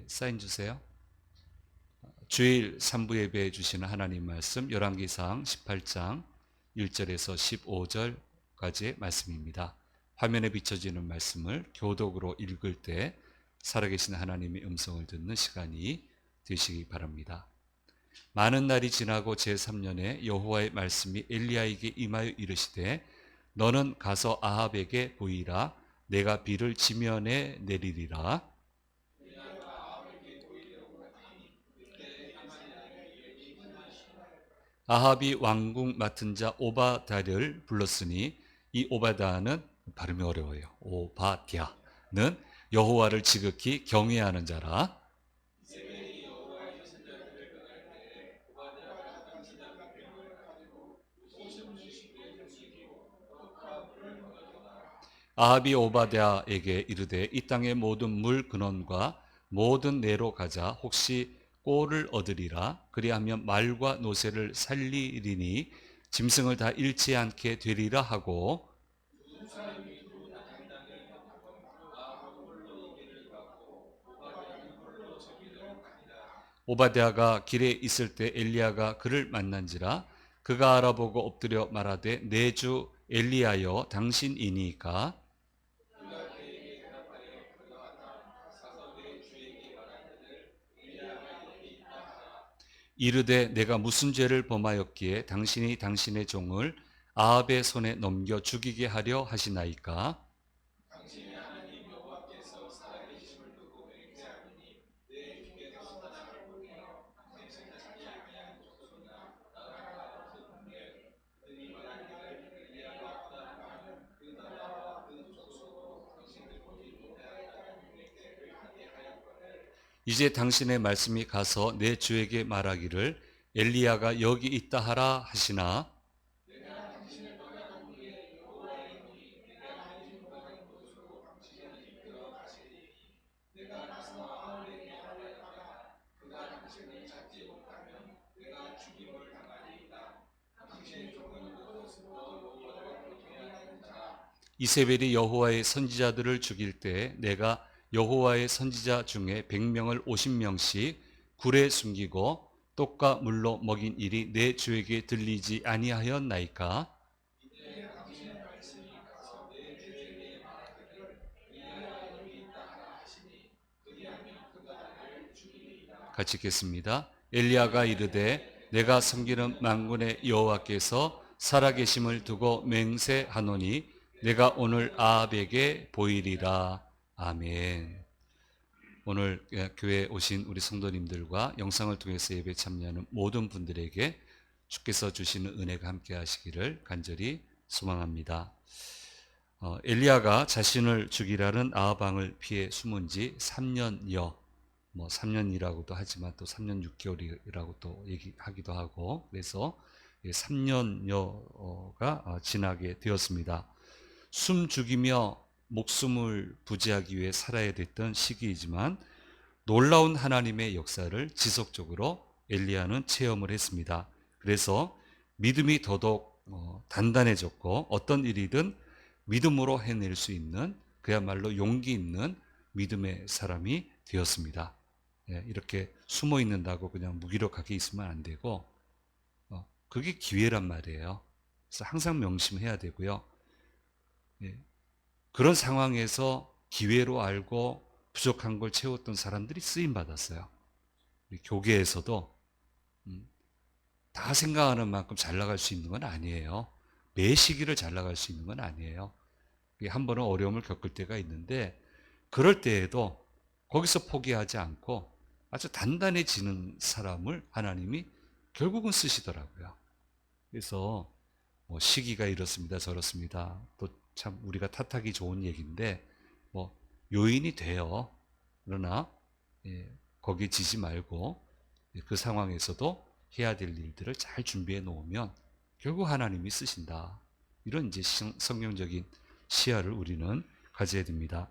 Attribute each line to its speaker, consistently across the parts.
Speaker 1: 사인 주세요. 주일 3부 예배해 주시는 하나님 말씀 열왕기상 18장 1절에서 15절까지의 말씀입니다. 화면에 비춰지는 말씀을 교독으로 읽을 때 살아계신 하나님의 음성을 듣는 시간이 되시기 바랍니다. 많은 날이 지나고 제3년에 여호와의 말씀이 엘리야에게 임하여 이르시되 너는 가서 아합에게 보이라. 내가 비를 지면에 내리리라. 아합이 왕궁 맡은 자 오바댜를 불렀으니 이 오바댜는 발음이 어려워요. 오바댜는 여호와를 지극히 경외하는 자라. 아합이 오바댜에게 이르되 이 땅의 모든 물 근원과 모든 내로 가자. 혹시 꼴을 얻으리라. 그리하면 말과 노새를 살리리니 짐승을 다 잃지 않게 되리라 하고, 오바댜가 길에 있을 때 엘리야가 그를 만난지라. 그가 알아보고 엎드려 말하되 내 주 엘리야여 당신이니까. 이르되 내가 무슨 죄를 범하였기에 당신이 당신의 종을 아합의 손에 넘겨 죽이게 하려 하시나이까. 이제 당신의 말씀이 가서 내 주에게 말하기를 엘리야가 여기 있다 하라 하시나. 이세벨이 여호와의 선지자들을 죽일 때 내가 여호와의 선지자 중에 100명을 50명씩 굴에 숨기고 떡과 물로 먹인 일이 내 주에게 들리지 아니하였나이까. 같이 읽겠습니다. 엘리야가 이르되 내가 섬기는 만군의 여호와께서 살아계심을 두고 맹세하노니 내가 오늘 아합에게 보이리라. 아멘. 오늘 교회에 오신 우리 성도님들과 영상을 통해서 예배 참여하는 모든 분들에게 주께서 주시는 은혜가 함께 하시기를 간절히 소망합니다. 엘리야가 자신을 죽이라는 아합 왕을 피해 숨은 지 3년여, 3년이라고도 하지만 또 3년 6개월이라고 또 얘기하기도 하고, 그래서 3년여가 지나게 되었습니다. 숨 죽이며 목숨을 부지하기 위해 살아야 됐던 시기이지만 놀라운 하나님의 역사를 지속적으로 엘리야는 체험을 했습니다. 그래서 믿음이 더더욱 단단해졌고 어떤 일이든 믿음으로 해낼 수 있는 그야말로 용기 있는 믿음의 사람이 되었습니다. 이렇게 숨어 있는다고 그냥 무기력하게 있으면 안 되고 그게 기회란 말이에요. 그래서 항상 명심해야 되고요. 그런 상황에서 기회로 알고 부족한 걸 채웠던 사람들이 쓰임 받았어요. 우리 교계에서도 다 생각하는 만큼 잘 나갈 수 있는 건 아니에요. 매 시기를 잘 나갈 수 있는 건 아니에요. 한 번은 어려움을 겪을 때가 있는데 그럴 때에도 거기서 포기하지 않고 아주 단단해지는 사람을 하나님이 결국은 쓰시더라고요. 그래서 시기가 이렇습니다, 저렇습니다. 또 참 우리가 탓하기 좋은 얘기인데 요인이 돼요. 그러나 거기에 지지 말고 그 상황에서도 해야 될 일들을 잘 준비해 놓으면 결국 하나님이 쓰신다. 이런 이제 성경적인 시야를 우리는 가져야 됩니다.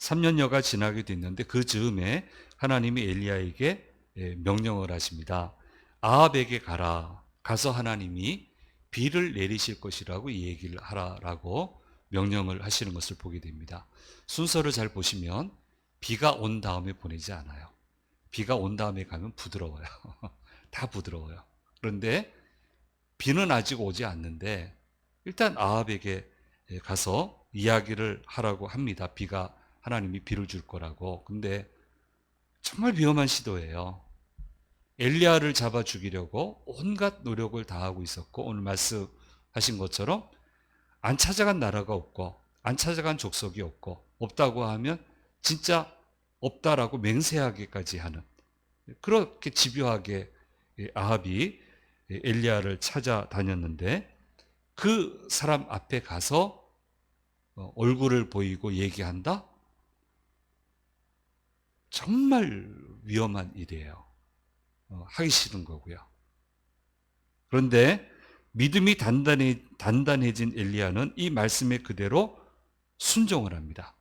Speaker 1: 3년여가 지나게 됐는데 그 즈음에 하나님이 엘리야에게 명령을 하십니다. 아합에게 가라. 가서 하나님이 비를 내리실 것이라고 얘기를 하라라고 명령을 하시는 것을 보게 됩니다. 순서를 잘 보시면 비가 온 다음에 보내지 않아요. 비가 온 다음에 가면 부드러워요. 다 부드러워요. 그런데 비는 아직 오지 않는데 일단 아합에게 가서 이야기를 하라고 합니다. 비가 하나님이 비를 줄 거라고. 근데 정말 위험한 시도예요. 엘리야를 잡아 죽이려고 온갖 노력을 다하고 있었고 오늘 말씀하신 것처럼 안 찾아간 나라가 없고 안 찾아간 족속이 없고 없다고 하면 진짜 없다라고 맹세하기까지 하는 그렇게 집요하게 아합이 엘리야를 찾아다녔는데 그 사람 앞에 가서 얼굴을 보이고 얘기한다? 정말 위험한 일이에요. 하기 싫은 거고요. 그런데 믿음이 단단해진 엘리야는 이 말씀에 그대로 순종을 합니다.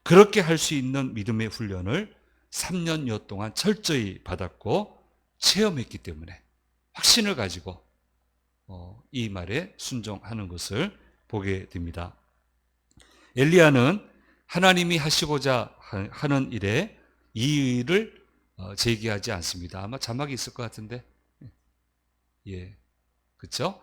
Speaker 1: 그렇게 할 수 있는 믿음의 훈련을 3년여 동안 철저히 받았고 체험했기 때문에 확신을 가지고 이 말에 순종하는 것을 보게 됩니다. 엘리야는 하나님이 하시고자 하는 일에 이의를 제기하지 않습니다. 아마 자막이 있을 것 같은데, 예, 그렇죠?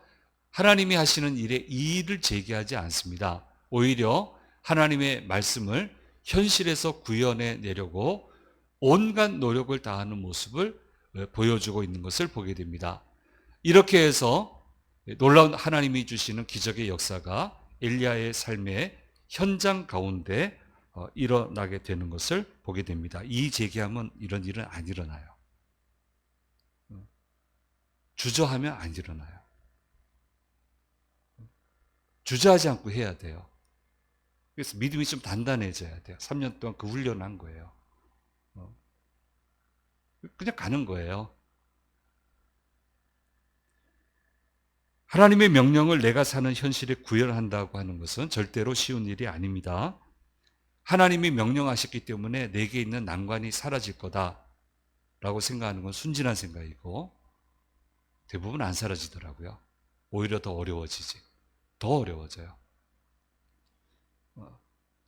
Speaker 1: 하나님이 하시는 일에 이의를 제기하지 않습니다. 오히려 하나님의 말씀을 현실에서 구현해 내려고 온갖 노력을 다하는 모습을 보여주고 있는 것을 보게 됩니다. 이렇게 해서 놀라운 하나님이 주시는 기적의 역사가 엘리야의 삶의 현장 가운데 일어나게 되는 것을 보게 됩니다. 이 제기하면 이런 일은 안 일어나요. 주저하면 안 일어나요. 주저하지 않고 해야 돼요. 그래서 믿음이 좀 단단해져야 돼요. 3년 동안 그 훈련을 한 거예요. 그냥 가는 거예요. 하나님의 명령을 내가 사는 현실에 구현한다고 하는 것은 절대로 쉬운 일이 아닙니다. 하나님이 명령하셨기 때문에 내게 있는 난관이 사라질 거다라고 생각하는 건 순진한 생각이고 대부분 안 사라지더라고요. 오히려 더 어려워지지. 더 어려워져요.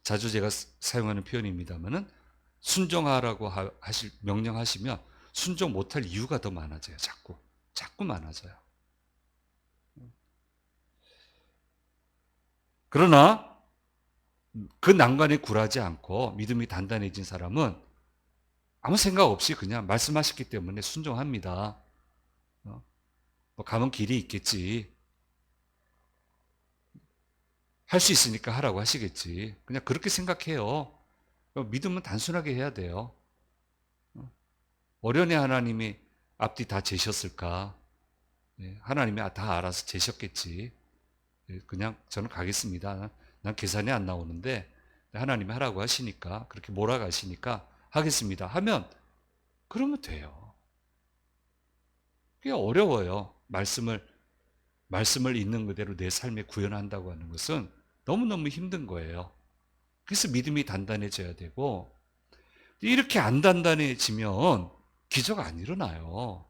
Speaker 1: 자주 제가 사용하는 표현입니다만은 순종하라고 명령하시면 순종 못할 이유가 더 많아져요. 자꾸 많아져요. 그러나 그 난관에 굴하지 않고 믿음이 단단해진 사람은 아무 생각 없이 그냥 말씀하셨기 때문에 순종합니다. 뭐 가면 길이 있겠지. 할 수 있으니까 하라고 하시겠지. 그냥 그렇게 생각해요. 믿음은 단순하게 해야 돼요. 어련히 하나님이 앞뒤 다 재셨을까? 하나님이 다 알아서 재셨겠지. 그냥 저는 가겠습니다. 난 계산이 안 나오는데 하나님이 하라고 하시니까 그렇게 몰아가시니까 하겠습니다. 하면 그러면 돼요. 그게 어려워요. 말씀을 있는 그대로 내 삶에 구현한다고 하는 것은 너무너무 힘든 거예요. 그래서 믿음이 단단해져야 되고 이렇게 안 단단해지면 기적 안 일어나요.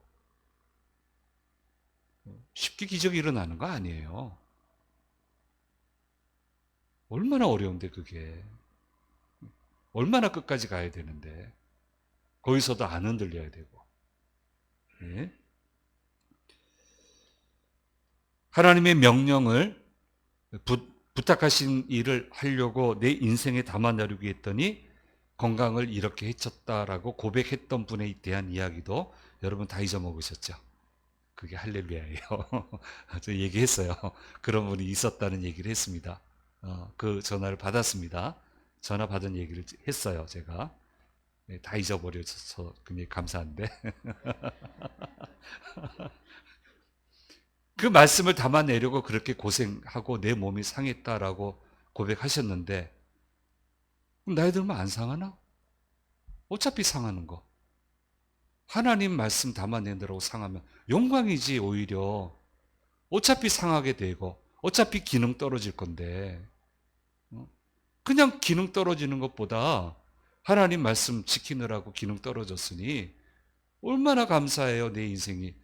Speaker 1: 쉽게 기적이 일어나는 거 아니에요. 얼마나 어려운데 그게. 얼마나 끝까지 가야 되는데 거기서도 안 흔들려야 되고. 예? 하나님의 명령을 부탁하신 일을 하려고 내 인생에 담아내려고 했더니 건강을 이렇게 해쳤다라고 고백했던 분에 대한 이야기도 여러분 다 잊어먹으셨죠? 그게 할렐루야예요. 저 얘기했어요. 그런 분이 있었다는 얘기를 했습니다. 그 전화를 받았습니다. 전화 받은 얘기를 했어요, 제가. 네, 다 잊어버려서 굉장히 감사한데. 그 말씀을 담아내려고 그렇게 고생하고 내 몸이 상했다라고 고백하셨는데, 그럼 나이 들면 안 상하나? 어차피 상하는 거. 하나님 말씀 담아내느라고 상하면 영광이지, 오히려. 어차피 상하게 되고, 어차피 기능 떨어질 건데, 그냥 기능 떨어지는 것보다 하나님 말씀 지키느라고 기능 떨어졌으니, 얼마나 감사해요, 내 인생이.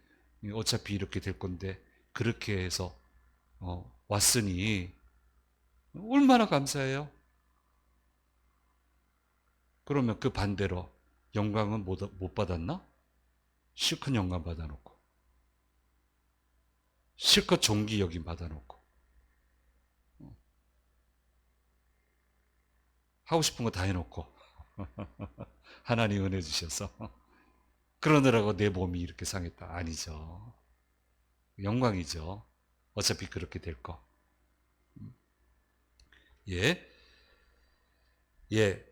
Speaker 1: 어차피 이렇게 될 건데, 그렇게 해서, 왔으니, 얼마나 감사해요? 그러면 그 반대로 영광은 못 받았나? 실컷 영광 받아놓고, 실컷 존귀 여김 받아놓고, 하고 싶은 거 다 해놓고, 하나님 은혜 주셔서. 그러느라고 내 몸이 이렇게 상했다. 아니죠. 영광이죠. 어차피 그렇게 될 거. 예. 예.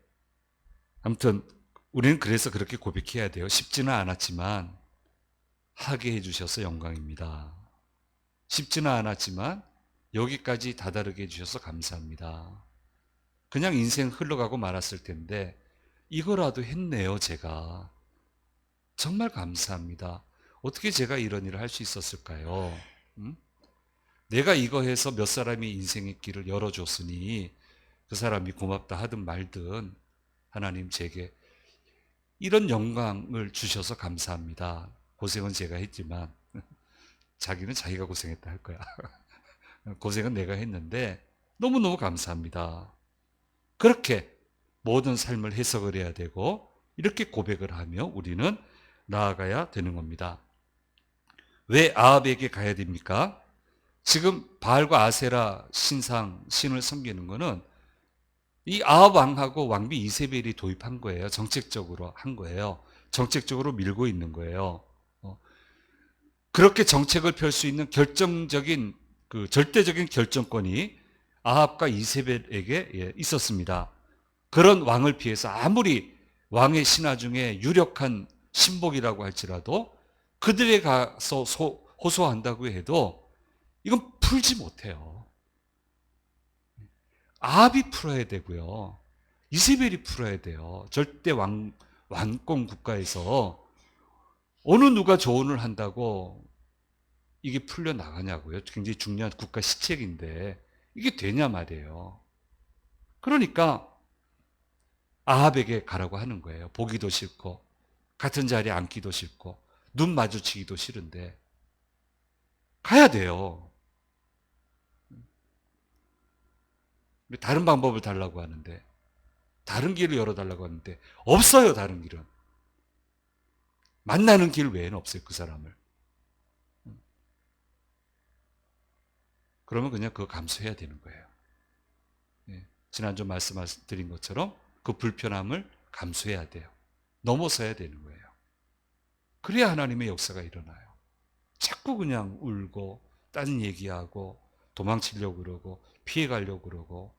Speaker 1: 아무튼, 우리는 그래서 그렇게 고백해야 돼요. 쉽지는 않았지만, 하게 해주셔서 영광입니다. 쉽지는 않았지만, 여기까지 다다르게 해주셔서 감사합니다. 그냥 인생 흘러가고 말았을 텐데, 이거라도 했네요, 제가. 정말 감사합니다. 어떻게 제가 이런 일을 할 수 있었을까요? 음? 내가 이거 해서 몇 사람이 인생의 길을 열어줬으니 그 사람이 고맙다 하든 말든 하나님 제게 이런 영광을 주셔서 감사합니다. 고생은 제가 했지만 자기는 자기가 고생했다 할 거야. 고생은 내가 했는데 너무너무 감사합니다. 그렇게 모든 삶을 해석을 해야 되고 이렇게 고백을 하며 우리는 나아가야 되는 겁니다. 왜 아합에게 가야 됩니까? 지금 바알과 아세라 신을 섬기는 거는 이 아합 왕하고 왕비 이세벨이 도입한 거예요. 정책적으로 한 거예요. 정책적으로 밀고 있는 거예요. 그렇게 정책을 펼 수 있는 결정적인 절대적인 결정권이 아합과 이세벨에게 있었습니다. 그런 왕을 피해서 아무리 왕의 신하 중에 유력한 신복이라고 할지라도 그들에 가서 호소한다고 해도 이건 풀지 못해요. 아합이 풀어야 되고요. 이세벨이 풀어야 돼요. 절대 왕권 국가에서 어느 누가 조언을 한다고 이게 풀려 나가냐고요. 굉장히 중요한 국가 시책인데 이게 되냐 말이에요. 그러니까 아합에게 가라고 하는 거예요. 보기도 싫고 같은 자리에 앉기도 싫고 눈 마주치기도 싫은데 가야 돼요. 다른 방법을 달라고 하는데 다른 길을 열어달라고 하는데 없어요. 다른 길은. 만나는 길 외에는 없어요. 그 사람을. 그러면 그냥 그거 감수해야 되는 거예요. 지난주 말씀드린 것처럼 그 불편함을 감수해야 돼요. 넘어서야 되는 거예요. 그래야 하나님의 역사가 일어나요. 자꾸 그냥 울고 딴 얘기하고 도망치려고 그러고 피해가려고 그러고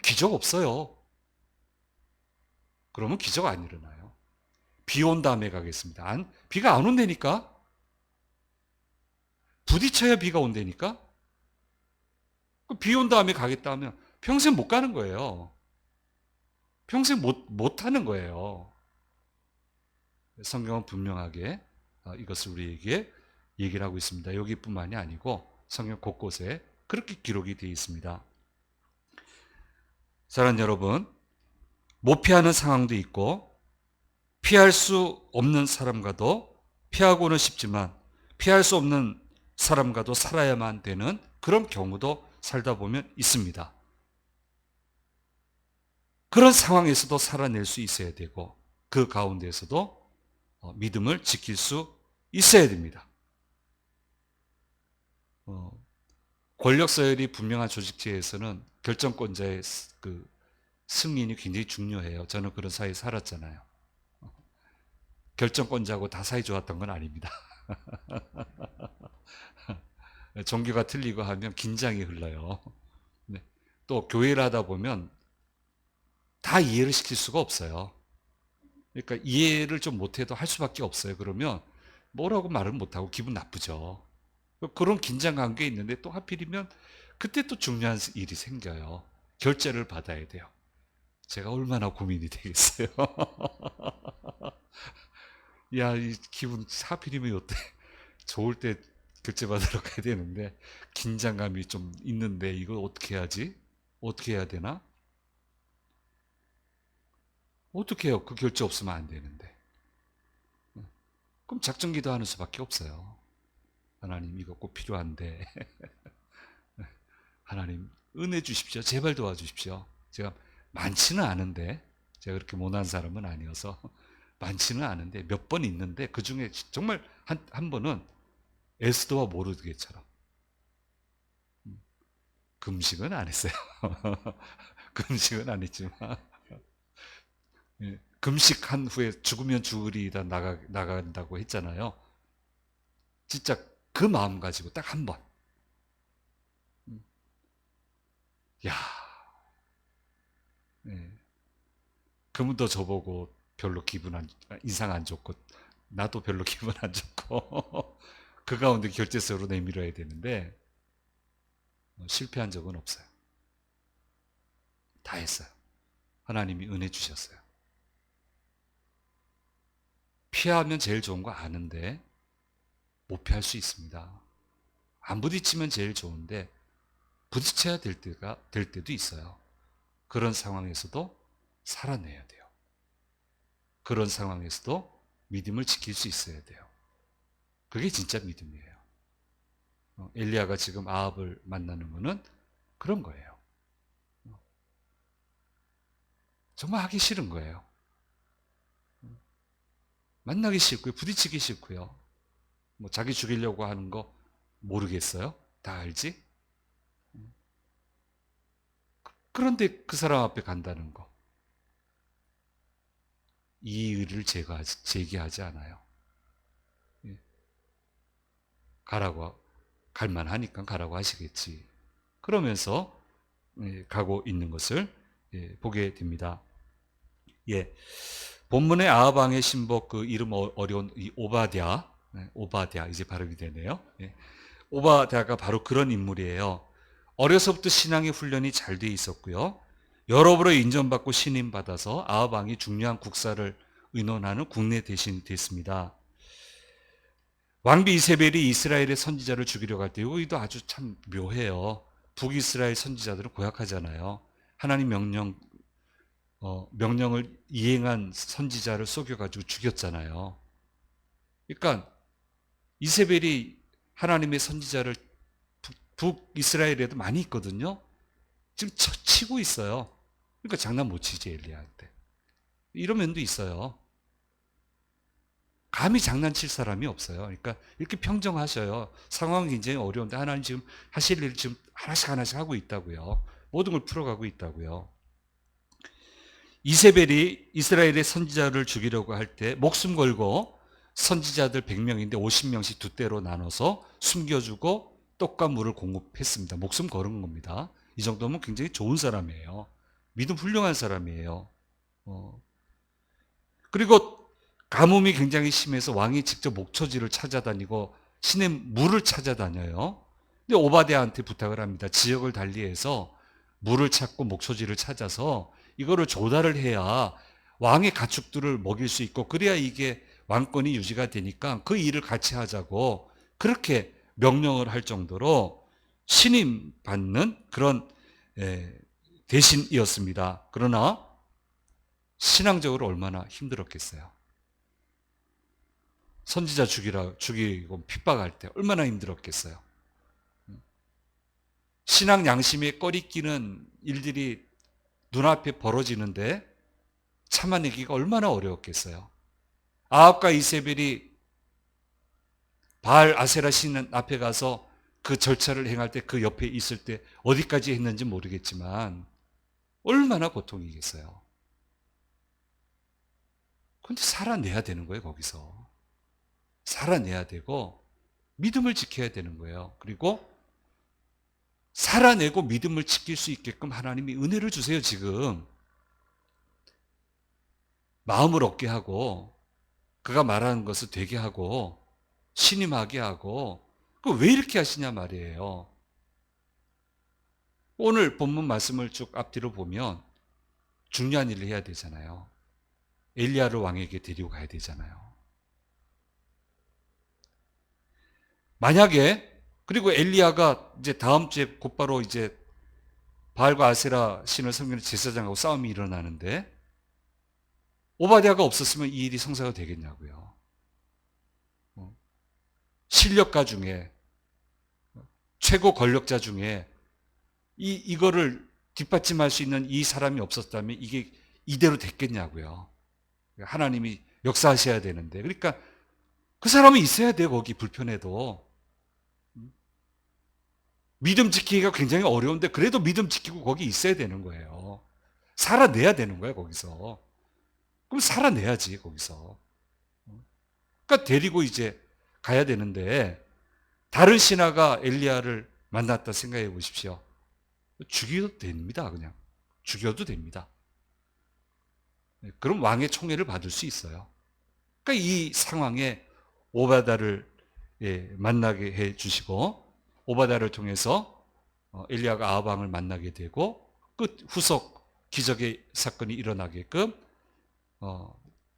Speaker 1: 기적 없어요. 그러면 기적 안 일어나요. 비 온 다음에 가겠습니다. 비가 안 온다니까? 부딪혀야 비가 온다니까? 비 온 다음에 가겠다 하면 평생 못 가는 거예요. 평생 못 하는 거예요. 성경은 분명하게 이것을 우리에게 얘기를 하고 있습니다. 여기뿐만이 아니고 성경 곳곳에 그렇게 기록이 되어 있습니다. 사랑하는 여러분, 못 피하는 상황도 있고 피할 수 없는 사람과도 피하고는 싶지만 피할 수 없는 사람과도 살아야만 되는 그런 경우도 살다 보면 있습니다. 그런 상황에서도 살아낼 수 있어야 되고 그 가운데에서도 믿음을 지킬 수 있어야 됩니다. 권력 서열이 분명한 조직체에서는 결정권자의 그 승인이 굉장히 중요해요. 저는 그런 사회에 살았잖아요. 결정권자하고 다 사이 좋았던 건 아닙니다. 종교가 틀리고 하면 긴장이 흘러요. 네. 또 교회를 하다 보면 다 이해를 시킬 수가 없어요. 그러니까 이해를 좀 못해도 할 수밖에 없어요. 그러면 뭐라고 말을 못하고 기분 나쁘죠. 그런 긴장 관계에 있는데 또 하필이면 그때 또 중요한 일이 생겨요. 결제를 받아야 돼요. 제가 얼마나 고민이 되겠어요. 야, 이 기분 하필이면 요때 좋을 때 결제 받으러 가야 되는데 긴장감이 좀 있는데 이걸 어떻게 해야지? 어떻게 해야 되나? 어떻게 해요? 그 결제 없으면 안 되는데. 그럼 작정기도 하는 수밖에 없어요. 하나님 이거 꼭 필요한데 하나님 은혜 주십시오. 제발 도와주십시오. 제가 많지는 않은데 제가 그렇게 못난 사람은 아니어서 많지는 않은데 몇 번 있는데 그 중에 정말 한 번은 에스더와 모르드게처럼 금식은 안 했어요. 금식은 안 했지만 금식한 후에 죽으면 죽으리다 나간다고 했잖아요. 진짜 그 마음 가지고 딱 한 번. 야, 예. 그분도 저보고 별로 인상 안 좋고 나도 별로 기분 안 좋고 그 가운데 결제서로 내밀어야 되는데 실패한 적은 없어요. 다 했어요. 하나님이 은혜 주셨어요. 피하면 제일 좋은 거 아는데 못 피할 수 있습니다. 안 부딪히면 제일 좋은데 부딪혀야 될 때도 있어요. 그런 상황에서도 살아내야 돼요. 그런 상황에서도 믿음을 지킬 수 있어야 돼요. 그게 진짜 믿음이에요. 엘리야가 지금 아합을 만나는 거는 그런 거예요. 정말 하기 싫은 거예요. 만나기 싫고요. 부딪히기 싫고요. 뭐 자기 죽이려고 하는 거 모르겠어요? 다 알지? 그런데 그 사람 앞에 간다는 거. 이의를 제기하지 않아요. 가라고, 갈만하니까 가라고 하시겠지. 그러면서 가고 있는 것을 보게 됩니다. 예. 본문의 아합 왕의 신복 그 이름 어려운 이 오바댜 이제 발음이 되네요. 오바댜가 바로 그런 인물이에요. 어려서부터 신앙의 훈련이 잘 돼 있었고요. 여러분으로 인정받고 신임받아서 아합 왕이 중요한 국사를 의논하는 국내 대신이 됐습니다. 왕비 이세벨이 이스라엘의 선지자를 죽이려고 할 때 이도 아주 참 묘해요. 북이스라엘 선지자들은 고약하잖아요. 하나님 명령을 이행한 선지자를 속여가지고 죽였잖아요. 그러니까 이세벨이 하나님의 선지자를 북이스라엘에도 많이 있거든요. 지금 치고 있어요. 그러니까 장난 못 치지 엘리야한테. 이런 면도 있어요. 감히 장난칠 사람이 없어요. 그러니까 이렇게 평정하셔요. 상황이 굉장히 어려운데 하나님 지금 하실 일을 지금 하나씩 하고 있다고요. 모든 걸 풀어가고 있다고요. 이세벨이 이스라엘의 선지자를 죽이려고 할 때 목숨 걸고 선지자들 100명인데 50명씩 두 대로 나눠서 숨겨주고 떡과 물을 공급했습니다. 목숨 걸은 겁니다. 이 정도면 굉장히 좋은 사람이에요. 믿음 훌륭한 사람이에요. 그리고 가뭄이 굉장히 심해서 왕이 직접 목초지를 찾아다니고 시냇 물을 찾아다녀요. 근데 오바댜한테 부탁을 합니다. 지역을 달리해서 물을 찾고 목초지를 찾아서 이거를 조달을 해야 왕의 가축들을 먹일 수 있고 그래야 이게 왕권이 유지가 되니까 그 일을 같이 하자고 그렇게 명령을 할 정도로 신임받는 그런 대신이었습니다. 그러나 신앙적으로 얼마나 힘들었겠어요. 선지자 죽이고 핍박할 때 얼마나 힘들었겠어요. 신앙 양심에 꺼리끼는 일들이 눈앞에 벌어지는데 참아내기가 얼마나 어려웠겠어요. 아합과 이세벨이 바알 아세라 신 앞에 가서 그 절차를 행할 때 그 옆에 있을 때 어디까지 했는지 모르겠지만 얼마나 고통이겠어요. 그런데 살아내야 되는 거예요, 거기서. 살아내야 되고 믿음을 지켜야 되는 거예요. 그리고 살아내고 믿음을 지킬 수 있게끔 하나님이 은혜를 주세요, 지금. 마음을 얻게 하고 그가 말하는 것을 되게 하고 신임하게 하고 왜 이렇게 하시냐 말이에요. 오늘 본문 말씀을 쭉 앞뒤로 보면 중요한 일을 해야 되잖아요. 엘리야를 왕에게 데리고 가야 되잖아요. 만약에 그리고 엘리야가 이제 다음 주에 곧바로 이제 바알과 아세라 신을 섬기는 제사장하고 싸움이 일어나는데 오바댜가 없었으면 이 일이 성사가 되겠냐고요. 실력가 중에 최고 권력자 중에 이거를 뒷받침할 수 있는 이 사람이 없었다면 이게 이대로 됐겠냐고요. 하나님이 역사하셔야 되는데. 그러니까 그 사람은 있어야 돼요. 거기 불편해도. 믿음 지키기가 굉장히 어려운데 그래도 믿음 지키고 거기 있어야 되는 거예요. 살아내야 되는 거예요. 거기서. 그럼 살아내야지 거기서. 그러니까 데리고 이제 가야 되는데 다른 신하가 엘리야를 만났다 생각해 보십시오. 죽여도 됩니다. 그냥. 죽여도 됩니다. 그럼 왕의 총애를 받을 수 있어요. 그러니까 이 상황에 오바다를 만나게 해 주시고 오바다를 통해서 엘리야가 아합 왕을 만나게 되고 끝 후속 기적의 사건이 일어나게끔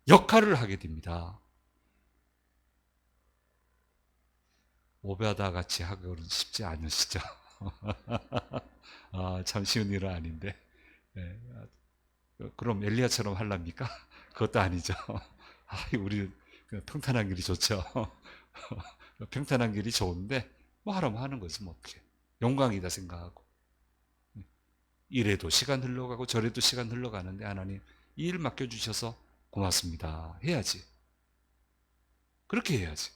Speaker 1: 역할을 하게 됩니다. 오바다 같이 하기는 쉽지 않으시죠? 아, 참 쉬운 일은 아닌데. 네. 그럼 엘리야처럼 하랍니까? 그것도 아니죠. 아, 우리 평탄한 길이 좋죠. 평탄한 길이 좋은데 뭐 하라면 하는 거지 뭐 어떻게. 영광이다 생각하고. 이래도 시간 흘러가고 저래도 시간 흘러가는데 하나님 이 일 맡겨주셔서 고맙습니다. 해야지. 그렇게 해야지.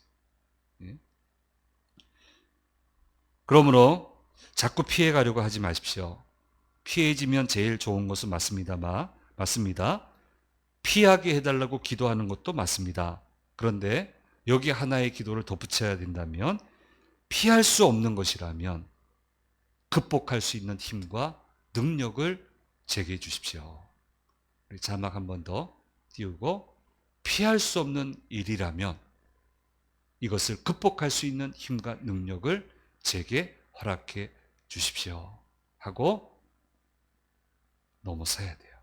Speaker 1: 예? 그러므로 자꾸 피해가려고 하지 마십시오. 피해지면 제일 좋은 것은 맞습니다. 피하게 해달라고 기도하는 것도 맞습니다. 그런데 여기 하나의 기도를 덧붙여야 된다면 피할 수 없는 것이라면 극복할 수 있는 힘과 능력을 제게 해 주십시오. 자막 한 번 더 띄우고 피할 수 없는 일이라면 이것을 극복할 수 있는 힘과 능력을 제게 허락해 주십시오. 하고 넘어서야 돼요.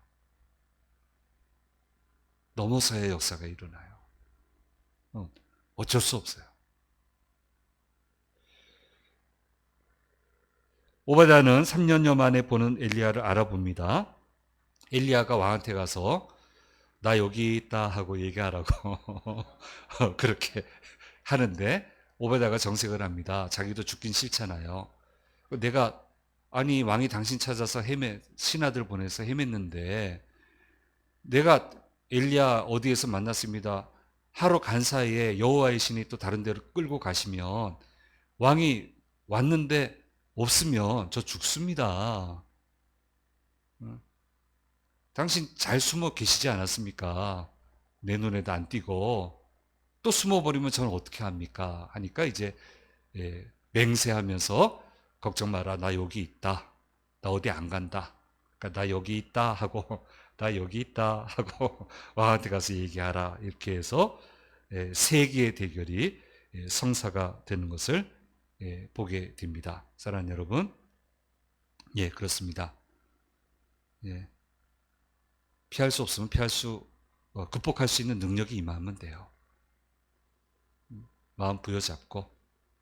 Speaker 1: 넘어서야 역사가 일어나요. 어쩔 수 없어요. 오바댜는 3년여 만에 보는 엘리야를 알아봅니다. 엘리야가 왕한테 가서 나 여기 있다 하고 얘기하라고 그렇게 하는데 오바댜가 정색을 합니다. 자기도 죽긴 싫잖아요. 내가 아니 왕이 당신 찾아서 신하들 보내서 헤맸는데 내가 엘리야 어디에서 만났습니다. 하러 간 사이에 여호와의 신이 또 다른 데로 끌고 가시면 왕이 왔는데 없으면 저 죽습니다. 당신 잘 숨어 계시지 않았습니까? 내 눈에도 안 띄고 또 숨어버리면 저는 어떻게 합니까? 하니까 이제 맹세하면서 걱정 마라 나 여기 있다. 나 어디 안 간다. 그러니까 나 여기 있다 하고 나 여기 있다 하고 왕한테 가서 얘기하라. 이렇게 해서 세기의 대결이 성사가 되는 것을 보게 됩니다. 사랑하는 여러분, 예, 그렇습니다. 예, 피할 수 없으면 극복할 수 있는 능력이 임하면 돼요. 마음 부여잡고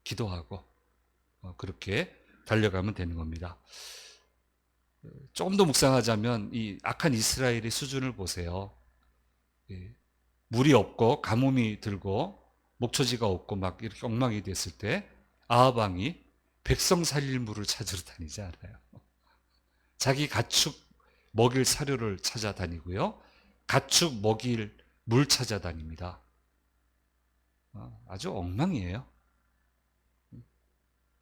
Speaker 1: 기도하고 그렇게 달려가면 되는 겁니다. 조금 더 묵상하자면 이 악한 이스라엘의 수준을 보세요. 물이 없고 가뭄이 들고 목초지가 없고 막 이렇게 엉망이 됐을 때 아합 왕이 백성 살릴 물을 찾으러 다니지 않아요. 자기 가축 먹일 사료를 찾아다니고요. 가축 먹일 물 찾아다닙니다. 아주 엉망이에요.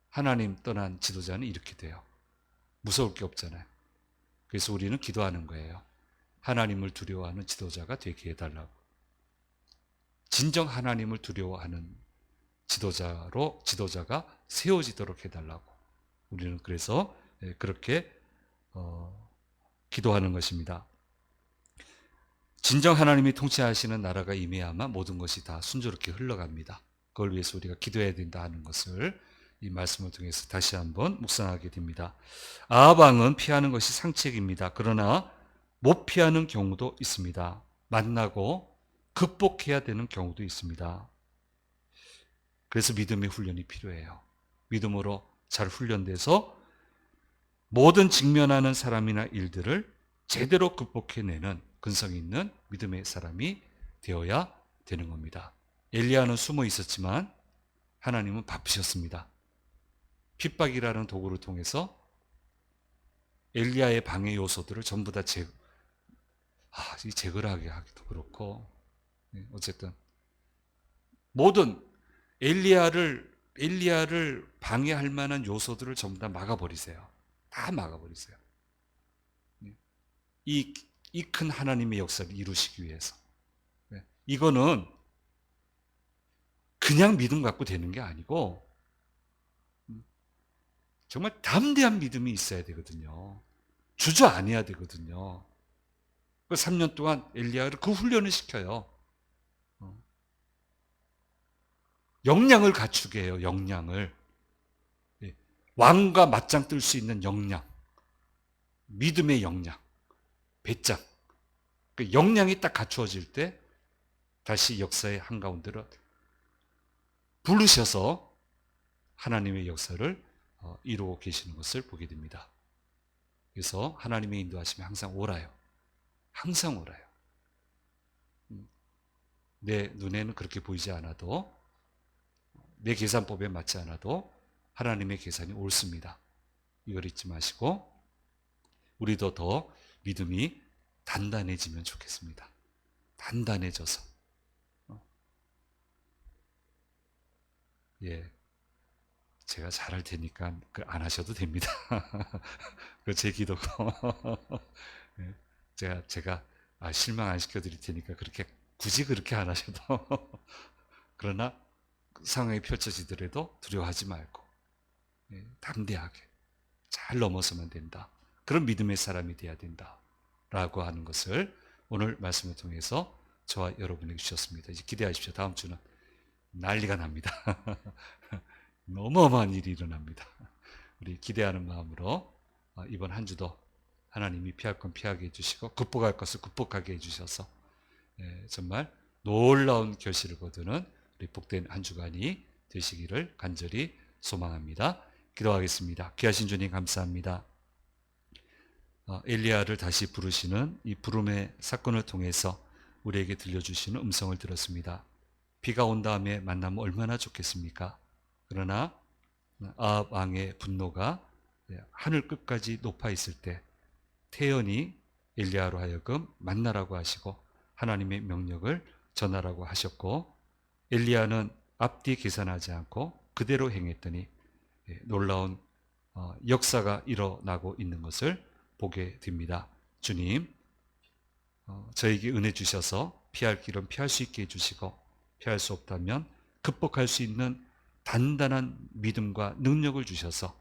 Speaker 1: 하나님 떠난 지도자는 이렇게 돼요. 무서울 게 없잖아요. 그래서 우리는 기도하는 거예요. 하나님을 두려워하는 지도자가 되게 해달라고. 진정 하나님을 두려워하는 지도자가 세워지도록 해달라고. 우리는 그래서 그렇게 기도하는 것입니다. 진정 하나님이 통치하시는 나라가 임해야만 모든 것이 다 순조롭게 흘러갑니다. 그걸 위해서 우리가 기도해야 된다 하는 것을 이 말씀을 통해서 다시 한번 묵상하게 됩니다. 아합 왕은 피하는 것이 상책입니다. 그러나 못 피하는 경우도 있습니다. 만나고 극복해야 되는 경우도 있습니다. 그래서 믿음의 훈련이 필요해요. 믿음으로 잘 훈련돼서 모든 직면하는 사람이나 일들을 제대로 극복해내는 근성 있는 믿음의 사람이 되어야 되는 겁니다. 엘리야는 숨어 있었지만 하나님은 바쁘셨습니다. 핍박이라는 도구를 통해서 엘리야의 방해 요소들을 전부 다 이 제거를 하기도 그렇고, 어쨌든 모든 엘리야를 방해할 만한 요소들을 전부 다 막아버리세요. 다 막아버리세요. 이 큰 하나님의 역사를 이루시기 위해서. 이거는 그냥 믿음 갖고 되는 게 아니고 정말 담대한 믿음이 있어야 되거든요. 주저앉아야 되거든요. 그 3년 동안 엘리야를 그 훈련을 시켜요. 역량을 갖추게 해요. 역량을. 왕과 맞짱 뜰 수 있는 역량. 믿음의 역량. 배짱. 그 역량이 딱 갖추어질 때 다시 역사의 한가운데로 부르셔서 하나님의 역사를 이루고 계시는 것을 보게 됩니다. 그래서 하나님의 인도하심이 항상 오라요. 항상 오라요. 내 눈에는 그렇게 보이지 않아도, 내 계산법에 맞지 않아도 하나님의 계산이 옳습니다. 이걸 잊지 마시고 우리도 더 믿음이 단단해지면 좋겠습니다. 단단해져서. 제가 잘할 테니까 안 하셔도 됩니다. 그 제 기도고. 제가 실망 안 시켜드릴 테니까 굳이 그렇게 안 하셔도. 그러나 상황이 펼쳐지더라도 두려워하지 말고 담대하게 잘 넘어서면 된다. 그런 믿음의 사람이 돼야 된다. 라고 하는 것을 오늘 말씀을 통해서 저와 여러분에게 주셨습니다. 이제 기대하십시오. 다음 주는 난리가 납니다. 어마어마한 일이 일어납니다. 우리 기대하는 마음으로 이번 한 주도 하나님이 피할 건 피하게 해주시고 극복할 것을 극복하게 해주셔서 정말 놀라운 결실을 거두는 우리 복된 한 주간이 되시기를 간절히 소망합니다. 기도하겠습니다. 귀하신 주님 감사합니다. 엘리야를 다시 부르시는 이 부름의 사건을 통해서 우리에게 들려주시는 음성을 들었습니다. 비가 온 다음에 만나면 얼마나 좋겠습니까? 그러나 아합 왕의 분노가 하늘 끝까지 높아 있을 때 태연히 엘리야로 하여금 만나라고 하시고 하나님의 명령을 전하라고 하셨고, 엘리야는 앞뒤 계산하지 않고 그대로 행했더니 놀라운 역사가 일어나고 있는 것을 보게 됩니다. 주님, 저에게 은혜 주셔서 피할 길은 피할 수 있게 해주시고 피할 수 없다면 극복할 수 있는 단단한 믿음과 능력을 주셔서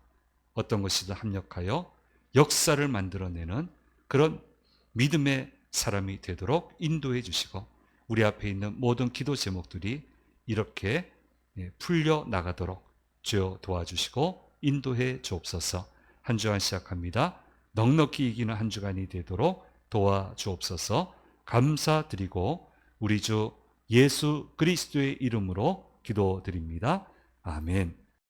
Speaker 1: 어떤 것이든 합력하여 역사를 만들어내는 그런 믿음의 사람이 되도록 인도해 주시고 우리 앞에 있는 모든 기도 제목들이 이렇게 풀려 나가도록 주여 도와주시고 인도해 주옵소서. 한 주간 시작합니다. 넉넉히 이기는 한 주간이 되도록 도와주옵소서. 감사드리고 우리 주 예수 그리스도의 이름으로 기도드립니다. 아멘.